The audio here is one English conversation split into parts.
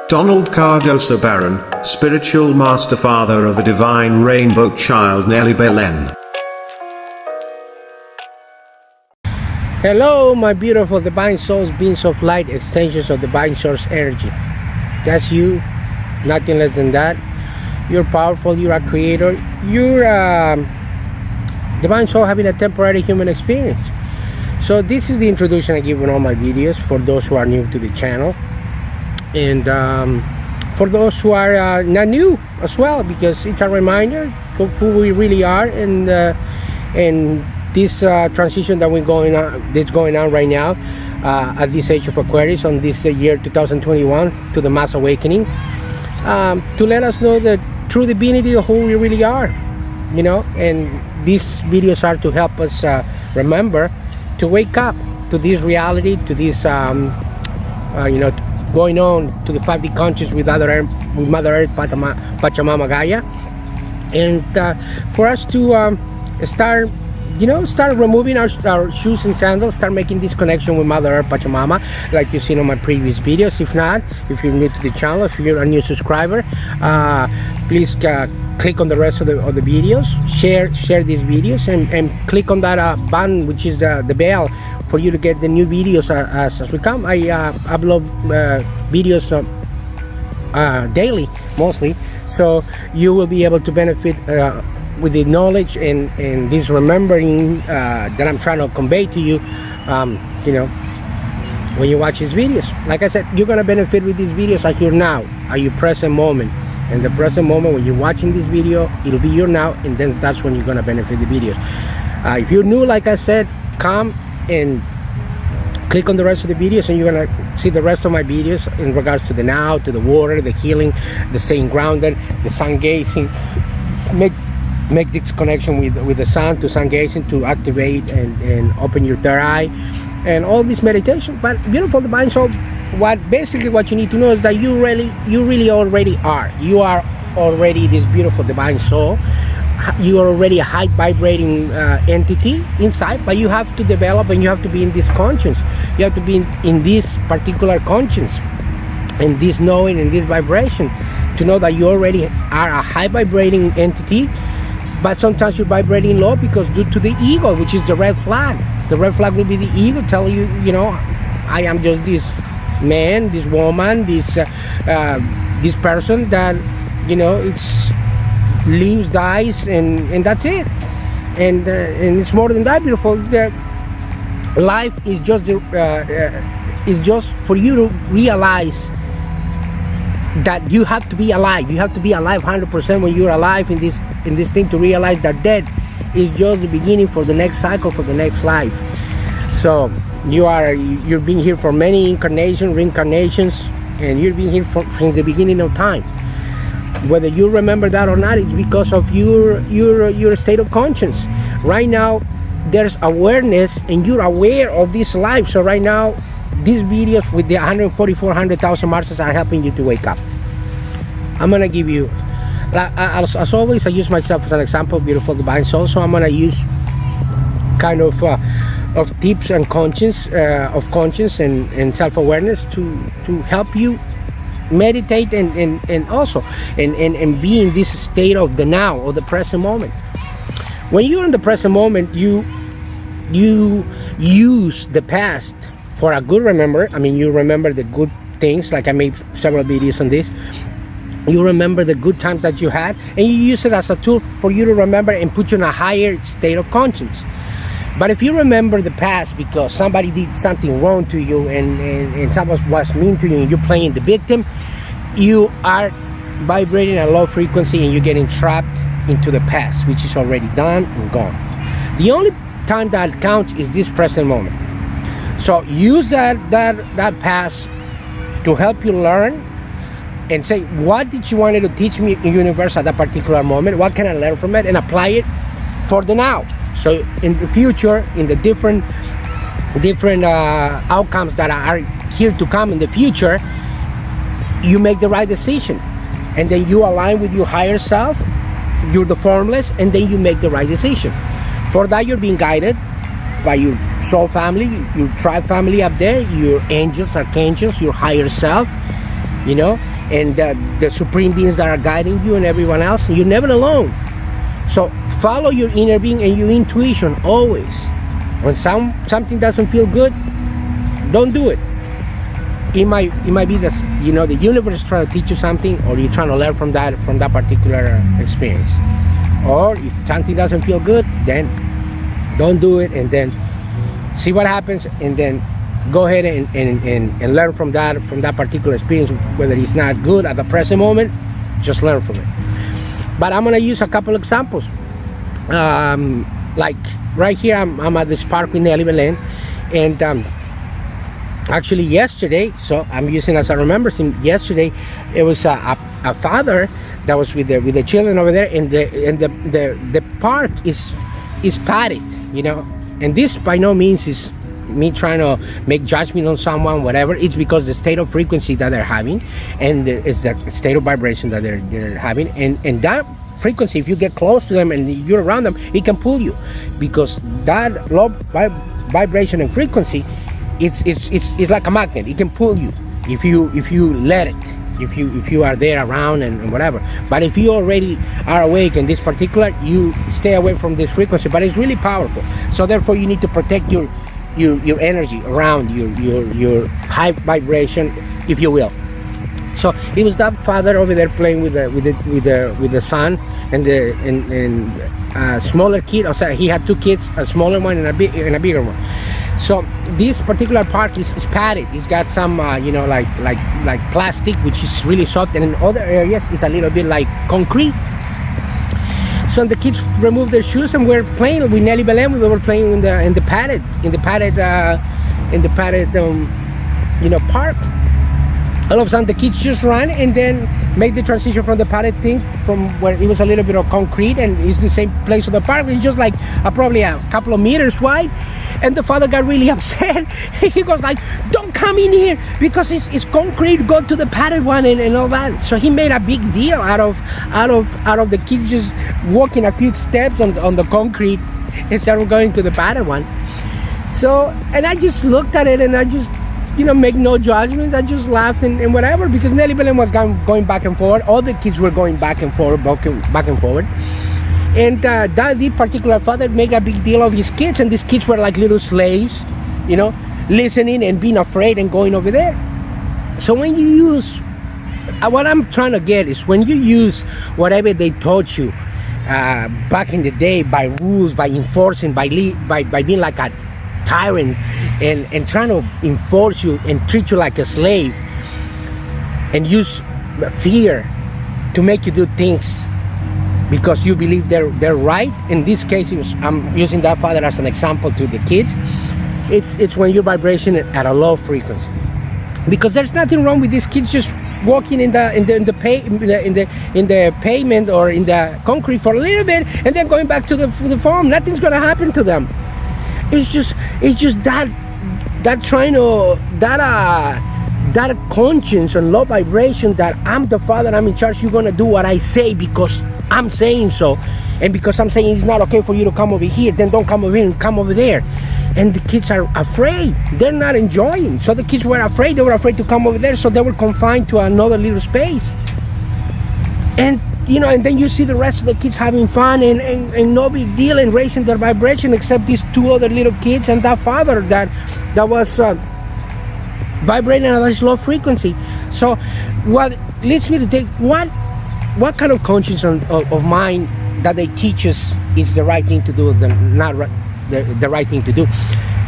Donald Cardoso Barron, spiritual master father of a divine rainbow child Nelly Belen. Hello, my beautiful divine souls, beings of light, extensions of divine source energy. That's you, nothing less than that. You're powerful, you're a creator, you're a divine soul having a temporary human experience. So this is the introduction I give in all my videos for those who are new to the channel, and for those who are not new as well, because it's a reminder of who we really are, and this transition that that's going on right now at this age of Aquarius on this year 2021 to the mass awakening, to let us know the true divinity of who we really are, you know. And these videos are to help us remember to wake up to this reality, to this you know, going on to the 5D conscious with Mother Earth, Pachamama Gaia, and for us to start removing our shoes and sandals, start making this connection with Mother Earth, Pachamama, like you've seen on my previous videos. If not, if you're new to the channel, if you're a new subscriber, please click on the rest of the videos, share these videos, and click on that button, which is the bell, for you to get the new videos as we come. I upload videos daily, mostly, so you will be able to benefit with the knowledge and this remembering that I'm trying to convey to you, you know, when you watch these videos. Like I said, you're gonna benefit with these videos at your now, at your present moment. And the present moment, when you're watching this video, it'll be your now, and then that's when you're gonna benefit the videos. If you're new, like I said, come and click on the rest of the videos, and you're gonna see the rest of my videos in regards to the now, to the water, the healing, the staying grounded, the sun gazing. Make this connection with the sun, to sun gazing, to activate and open your third eye, and all this meditation. But beautiful divine soul, what you need to know is that you really already are. You are already this beautiful divine soul. You are already a high vibrating entity inside, but you have to develop, and you have to be in this conscience. You have to be in this particular conscience, in this knowing, in this vibration, to know that you already are a high vibrating entity. But sometimes you're vibrating low because due to the ego, which is the red flag. The red flag will be the ego telling you, you know, I am just this man, this woman, this person that, you know, it's lives, dies, and that's it. And it's more than that, beautiful. Life is just for you to realize that you have to be alive. You have to be alive 100% when you're alive in this thing, to realize that death is just the beginning for the next cycle, for the next life. So you're being here for many reincarnations, and you're being here since the beginning of time. Whether you remember that or not, it's because of your state of conscience. Right now, there's awareness, and you're aware of this life. So right now, these videos with the 144,000 masters are helping you to wake up. I'm gonna give you, as always, I use myself as an example, beautiful divine soul. So I'm gonna use kind of tips and conscience and self-awareness to help you meditate and also and be in this state of the now, or the present moment. When you're in the present moment, you use the past for a good remember. I mean, you remember the good things, like I made several videos on this. You remember the good times that you had, and you use it as a tool for you to remember and put you in a higher state of conscience. But if you remember the past because somebody did something wrong to you, and someone was mean to you, and you're playing the victim, you are vibrating at a low frequency, and you're getting trapped into the past, which is already done and gone. The only time that counts is this present moment. So use that past to help you learn, and say, what did you want to teach me in universe at that particular moment? What can I learn from it, and apply it for the now? So in the future, in the different outcomes that are here to come in the future, you make the right decision, and then you align with your higher self. You're the formless, and then you make the right decision. For that, you're being guided by your soul family, your tribe family up there, your angels, archangels, your higher self, you know, and the supreme beings that are guiding you and everyone else. You're never alone. So follow your inner being and your intuition always. When something doesn't feel good, don't do it. It might be the universe trying to teach you something, or you're trying to learn from that particular experience. Or if something doesn't feel good, then don't do it, and then see what happens, and then go ahead and learn from that particular experience. Whether it's not good at the present moment, just learn from it. But I'm gonna use a couple examples. Like right here, I'm at this park in Nelly Belen, and actually yesterday, so I'm using as I remember, yesterday it was a father that was with the children over there, and the park is padded, and this by no means is me trying to make judgment on someone, whatever. It's because the state of frequency that they're having, and it's the state of vibration that they're having, and that frequency, if you get close to them and you're around them, it can pull you, because that low vibration and frequency, it's like a magnet. It can pull you if you let it, if you are there around and whatever. But if you already are awake in this particular, you stay away from this frequency. But it's really powerful, so therefore you need to protect your energy around your high vibration, if you will. So it was that father over there playing with the son and the smaller kid. Also, he had two kids, a smaller one and a bigger one. So this particular park is padded. It's got some like plastic, which is really soft, and in other areas it's a little bit like concrete. So the kids removed their shoes and we're playing with Nelly Belen. We were playing in the padded park. All of a sudden the kids just ran and then made the transition from the padded thing, from where it was a little bit of concrete and it's the same place of the park. It's just like probably a couple of meters wide. And the father got really upset. He goes like, "Don't come in here because it's concrete. Go to the padded one and all that." So he made a big deal out of the kids just walking a few steps on the concrete instead of going to the padded one. So, and I just looked at it and I just make no judgments. I just laughed and whatever, because Nelly Belen was going back and forward. All the kids were going back and forward. And that particular father made a big deal of his kids, and these kids were like little slaves, listening and being afraid and going over there. So when you use, what I'm trying to get is, when you use whatever they taught you back in the day, by rules, by enforcing, by being like a tyrant and trying to enforce you and treat you like a slave, and use fear to make you do things because you believe they're right. In this case, I'm using that father as an example to the kids. It's when you're vibrating at a low frequency, because there's nothing wrong with these kids just walking in the pavement or in the concrete for a little bit and then going back to the foam. Nothing's gonna happen to them. It's just that trying to that conscience and low vibration that I'm the father, I'm in charge. You're gonna do what I say because I'm saying so, and because I'm saying it's not okay for you to come over here, then don't come over here and come over there. And the kids are afraid. They're not enjoying. So the kids were afraid. They were afraid to come over there, so they were confined to another little space. And and then you see the rest of the kids having fun and no big deal, and raising their vibration, except these two other little kids and that father that was vibrating at a slow frequency. So what leads me to think, what kind of conscience of mind that they teach us is the right thing to do, the right thing to do.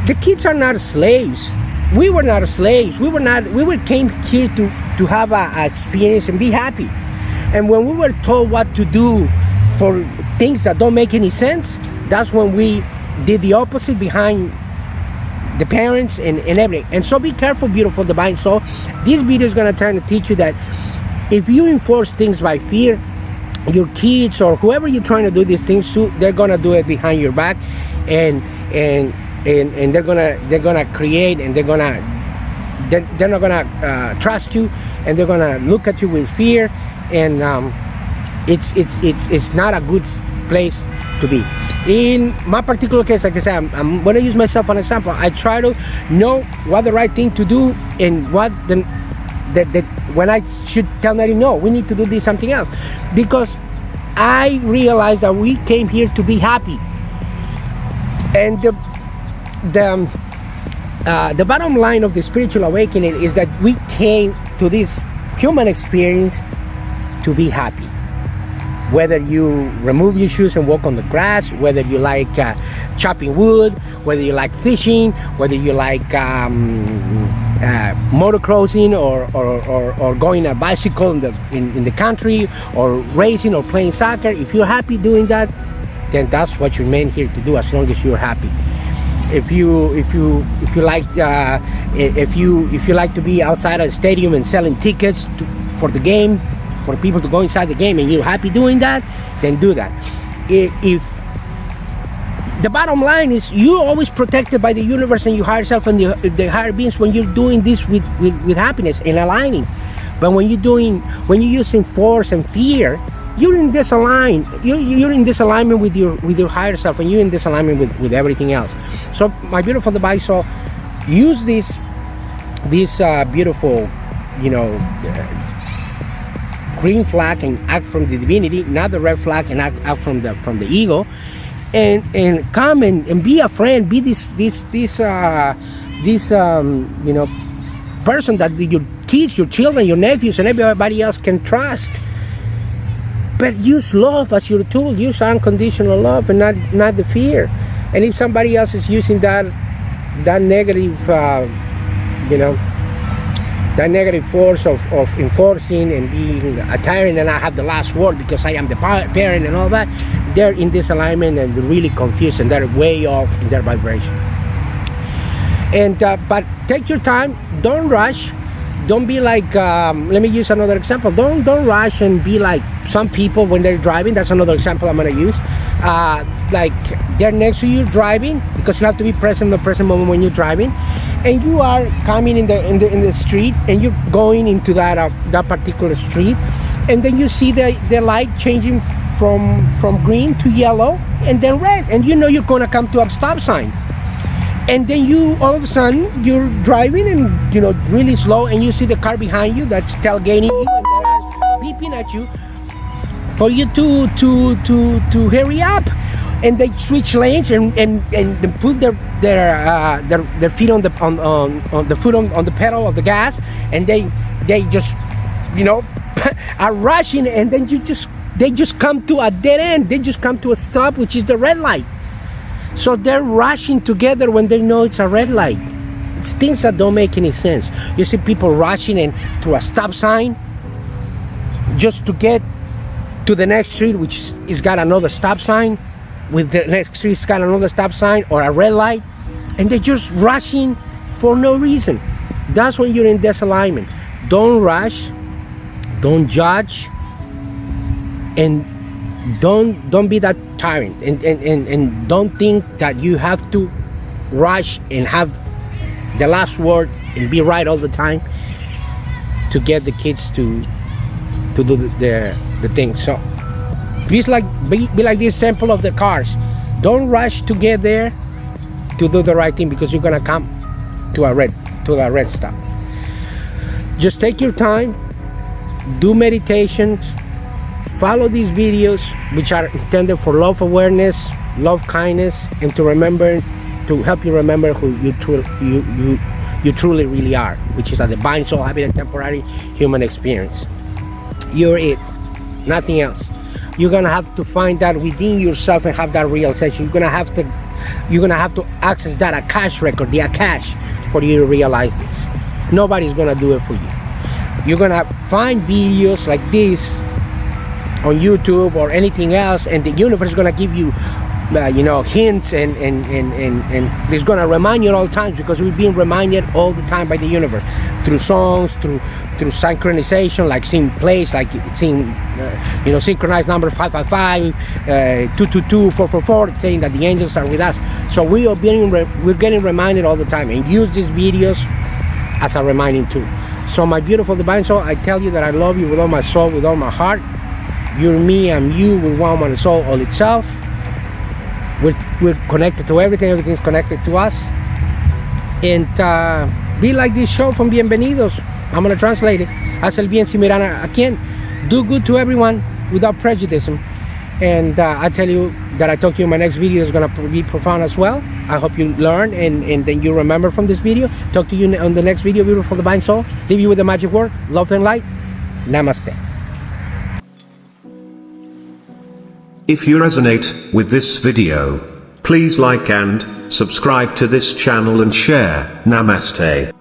The kids are not slaves. We were not slaves. We came here to have a experience and be happy. And when we were told what to do for things that don't make any sense, that's when we did the opposite behind the parents and everything. And so be careful, beautiful divine soul. This video is going to try to teach you that if you enforce things by fear, your kids or whoever you're trying to do these things to, they're going to do it behind your back, and they're gonna create, and they're not gonna trust you, and they're gonna look at you with fear. And it's not a good place to be. In my particular case, like I said, I'm going to use myself as an example. I try to know what the right thing to do and what that when I should tell Nelly, no, we need to do this something else, because I realized that we came here to be happy, and the bottom line of the spiritual awakening is that we came to this human experience to be happy. Whether you remove your shoes and walk on the grass, whether you like chopping wood, whether you like fishing, whether you like motocrossing or going a bicycle in the country, or racing or playing soccer, if you're happy doing that, then that's what you're meant here to do, as long as you're happy. If you like to be outside of the stadium and selling tickets for the game, for people to go inside the game, and you're happy doing that, then do that. If the bottom line is, you're always protected by the universe and your higher self and the higher beings when you're doing this with happiness and aligning. But when you're using force and fear, you're in disalignment. You're in disalignment with your higher self, and you're in disalignment with everything else. So my beautiful divine soul, use this beautiful, green flag, and act from the divinity, not the red flag, and act from the ego, and come and be a friend, be this person that your kids, your children, your nephews, and everybody else can trust. But use love as your tool. Use unconditional love, and not the fear. And if somebody else is using that negative, that negative force of enforcing and being a tyrant, and I have the last word because I am the parent and all that, they're in disalignment and they're really confused, and they're way off in their vibration. And but take your time. Don't rush. Don't be like, let me use another example. Don't rush and be like some people when they're driving. That's another example I'm going to use. Like they're next to you driving, because you have to be present in the present moment when you're driving, and you are coming in the street, and you're going into that particular street, and then you see the light changing from green to yellow and then red, and you know you're going to come to a stop sign. And then you, all of a sudden, you're driving and really slow, and you see the car behind you that's tailgating you, and they are beeping at you for you to hurry up. And they switch lanes and they put their feet on the pedal of the gas, and they just are rushing, and then they just come to a dead end. They just come to a stop, which is the red light. So they're rushing together when they know it's a red light. It's things that don't make any sense. You see people rushing in through a stop sign just to get to the next street, which is got another stop sign, with the next street's got another stop sign or a red light, and they're just rushing for no reason. That's when you're in disalignment. Don't rush, don't judge, and don't be that tyrant, and don't think that you have to rush and have the last word and be right all the time to get the kids to do the thing. So be like this sample of the cars. Don't rush to get there to do the right thing, because you're gonna come to a red stop. Just take your time, do meditations, follow these videos, which are intended for love awareness, love kindness, and to help you remember who you truly really are, which is a divine soul having a temporary human experience. You're it, nothing else. You're gonna have to find that within yourself and have that realization. You're gonna have to access that Akash record, the Akash, for you to realize this. Nobody's gonna do it for you. You're gonna find videos like this on YouTube or anything else, and the universe is gonna give you hints, and it's gonna remind you at all times, because we're being reminded all the time by the universe through songs, through synchronization, like seeing place, like seeing synchronized number 555, 222, 444, saying that the angels are with us. So we're getting reminded all the time, and use these videos as a reminding tool. So my beautiful divine soul, I tell you that I love you with all my soul, with all my heart. You're me, I'm you, with one and soul all itself. We're connected to everything. Everything's connected to us. And be like this show from Bienvenidos. I'm going to translate it. Haz el bien sin mirar a quién. Do good to everyone without prejudice. And I tell you that I talk to you in my next video is going to be profound as well. I hope you learn and then you remember from this video. Talk to you on the next video, beautiful divine soul. Leave you with the magic word, love and light. Namaste. If you resonate with this video, please like and subscribe to this channel and share. Namaste.